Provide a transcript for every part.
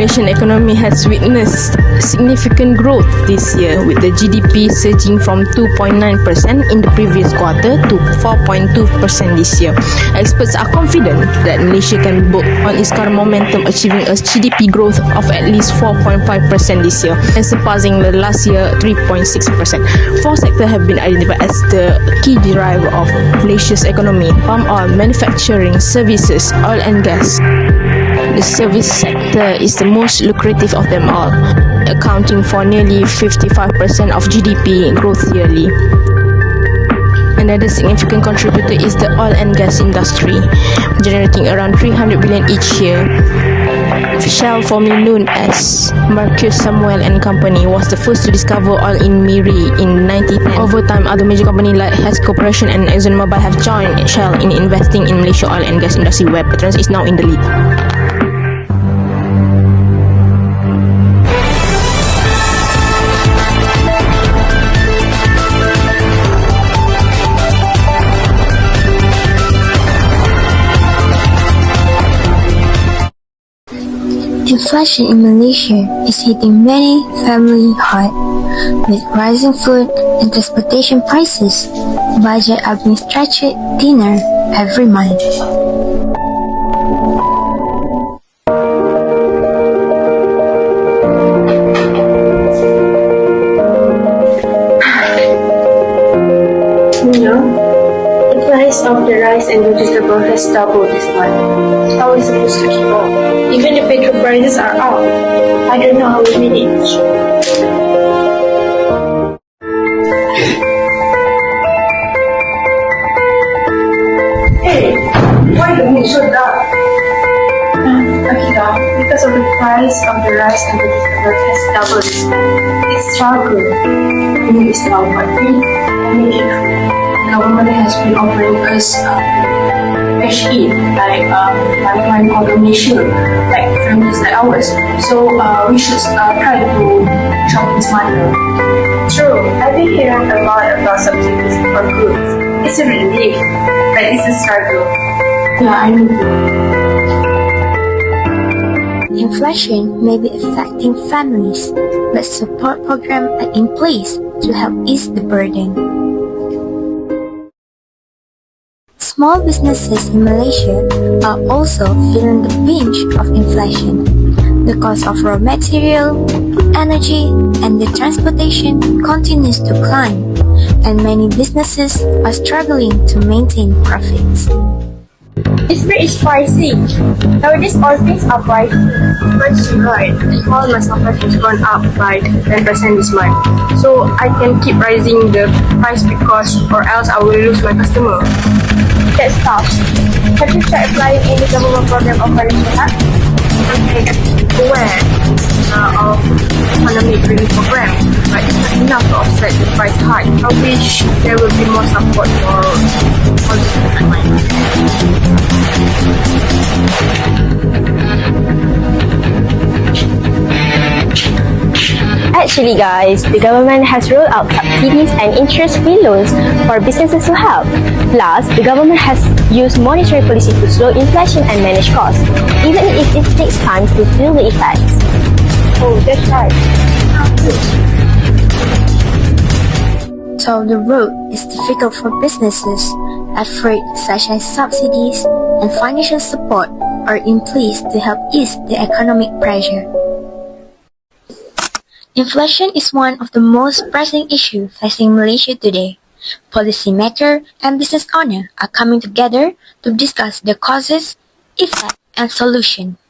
Malaysian economy has witnessed significant growth this year, with the GDP surging from 2.9% in the previous quarter to 4.2% this year. Experts are confident that Malaysia can build on its current momentum, achieving a GDP growth of at least 4.5% this year and surpassing the last year 3.6%. Four sectors have been identified as the key driver of Malaysia's economy: palm oil, manufacturing, services, oil and gas. The service sector is the most lucrative of them all, accounting for nearly 55% of GDP growth yearly. Another significant contributor is the oil and gas industry, generating around 300 billion each year. Shell, formerly known as Marcus Samuel and Company, was the first to discover oil in Miri in 1910. Over time, other major companies like Hess Corporation and ExxonMobil have joined Shell in investing in Malaysia oil and gas industry, where Petronas is now in the lead. Inflation in Malaysia is hitting many families hard. With rising food and transportation prices, budgets are being stretched thinner every month. The price of the rice and vegetable has doubled this month. How are we supposed to keep up? Even the petrol prices are up. I don't know how we manage. Hey, why the mood so dark? Akila, because of the price of the rice and vegetable has doubled this month. It's struggle. Food is now quite free. The government has been offering us cash in, like one-time donation, like families like ours. So we should try to shop this money. True, I've been hearing a lot about subsidies for goods. It's a relief, but it's a struggle. Yeah, I know. Inflation may be affecting families, but support programs are in place to help ease the burden. Small businesses in Malaysia are also feeling the pinch of inflation. The cost of raw material, energy, and the transportation continues to climb, and many businesses are struggling to maintain profits. This bread is pricey. Nowadays all things are pricey. Price is right. All my supplies has gone up by 10% this month. So I can keep rising the price because or else I will lose my customer. That's tough. Have you tried applying any government program of financial help? I'm aware of economic relief program, but it's not enough to offset the price hike. I wish there will be more support for all this like mine. Actually guys, the government has rolled out subsidies and interest-free loans for businesses to help. Plus, the government has used monetary policy to slow inflation and manage costs, even if it takes time to feel the effects. Oh, that's right. So the road is difficult for businesses. Efforts such as subsidies and financial support are in place to help ease the economic pressure. Inflation is one of the most pressing issues facing Malaysia today. Policymakers and business owners are coming together to discuss the causes, effects, and solutions.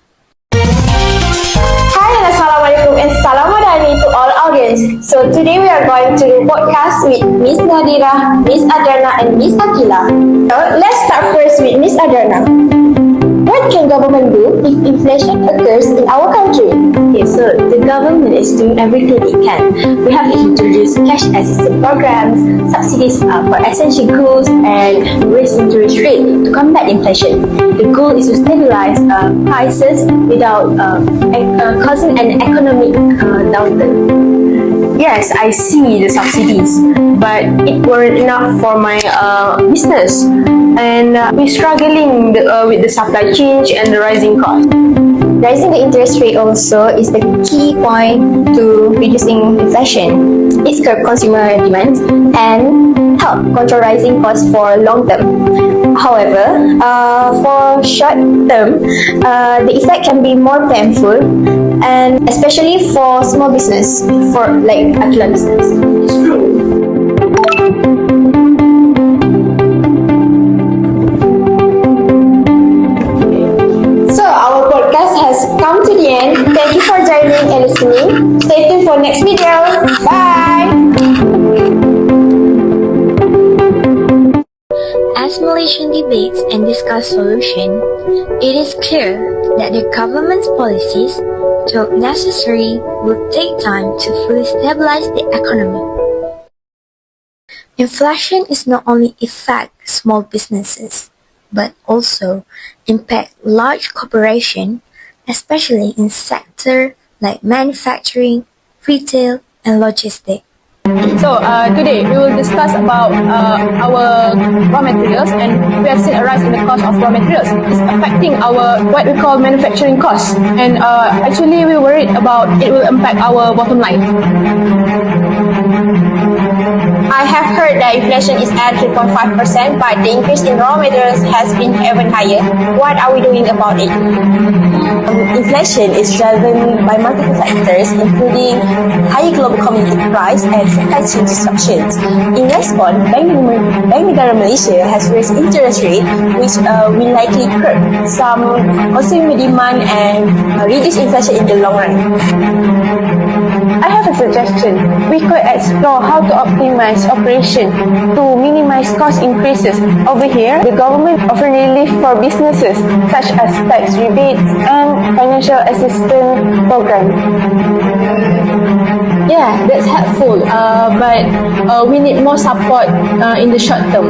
Hi and Assalamualaikum and Salam Madani to all audience. So today we are going to do podcast with Miss NADHIRAH, Miss ADRIANA and Miss Akila. So let's start first with Miss ADRIANA. What can government do if inflation occurs in our country? Okay, so the government is doing everything it can. We have introduced cash assistance programs, subsidies for essential goods, and raise interest rate to combat inflation. The goal is to stabilize prices without causing an economic downturn. Yes, I see the subsidies, but it weren't enough for my business, and we're struggling with the supply chain and the rising cost. Raising the interest rate also is the key point to reducing inflation. It curbs consumer demand and help control rising costs for long term. However, for short term, the effect can be more painful, and especially for small business, for like Akila business. It's true. So our podcast has come to the end. Thank you for joining and listening. Stay tuned for next video. Bye. As Malaysian debates and discuss solution, it is clear that the government's policies, though necessary, will take time to fully stabilize the economy. Inflation is not only affect small businesses, but also impact large corporations, especially in sectors like manufacturing, retail, and logistics. So today we will discuss about our raw materials, and we have seen a rise in the cost of raw materials. It's affecting our what we call manufacturing costs, and actually we worried about it will impact our bottom line. I have heard that inflation is at 3.5%, but the increase in raw materials has been even higher. What are we doing about it? Inflation is driven by multiple factors, including higher global commodity price and supply chain disruptions. In response, Bank Negara Malaysia has raised interest rate, which will likely curb some consumer demand and reduce inflation in the long run. I have a suggestion. We could explore how to optimize operation to minimize cost increases. Over here, the government offers relief for businesses such as tax rebates and financial assistance programs. Yeah, that's helpful, but we need more support in the short term.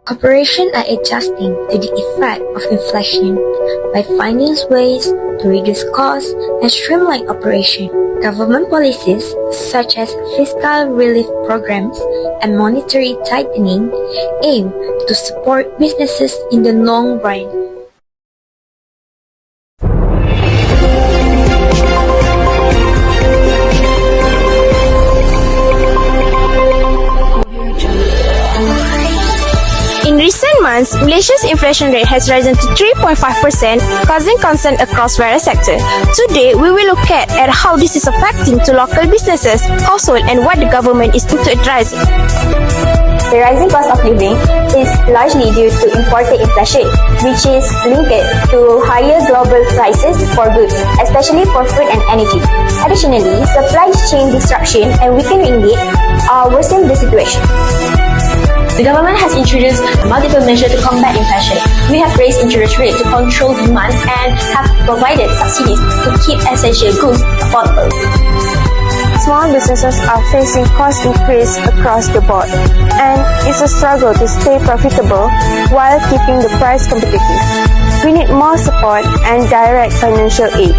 Corporations are adjusting to the effect of inflation by finding ways to reduce costs and streamline operation. Government policies such as fiscal relief programs and monetary tightening aim to support businesses in the long run. In recent months, Malaysia's inflation rate has risen to 3.5%, causing concern across various sectors. Today, we will look at how this is affecting to local businesses, households, and what the government is doing to address it. The rising cost of living is largely due to imported inflation, which is linked to higher global prices for goods, especially for food and energy. Additionally, supply chain disruption and weakening ringgit are worsening the situation. The government has introduced multiple measures to combat inflation. We have raised interest rates to control demand and have provided subsidies to keep essential goods affordable. Small businesses are facing cost increase across the board, and it's a struggle to stay profitable while keeping the price competitive. We need more support and direct financial aid.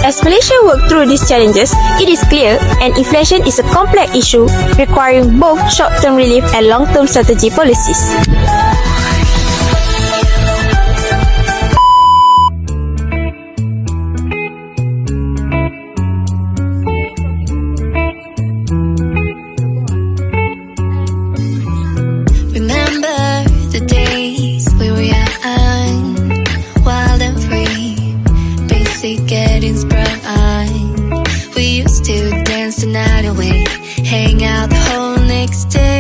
As Malaysia works through these challenges, it is clear and inflation is a complex issue requiring both short-term relief and long-term strategy policies. Remember the days we were young, wild and free, basic getting sprung. We used to dance the night away, hang out the whole next day.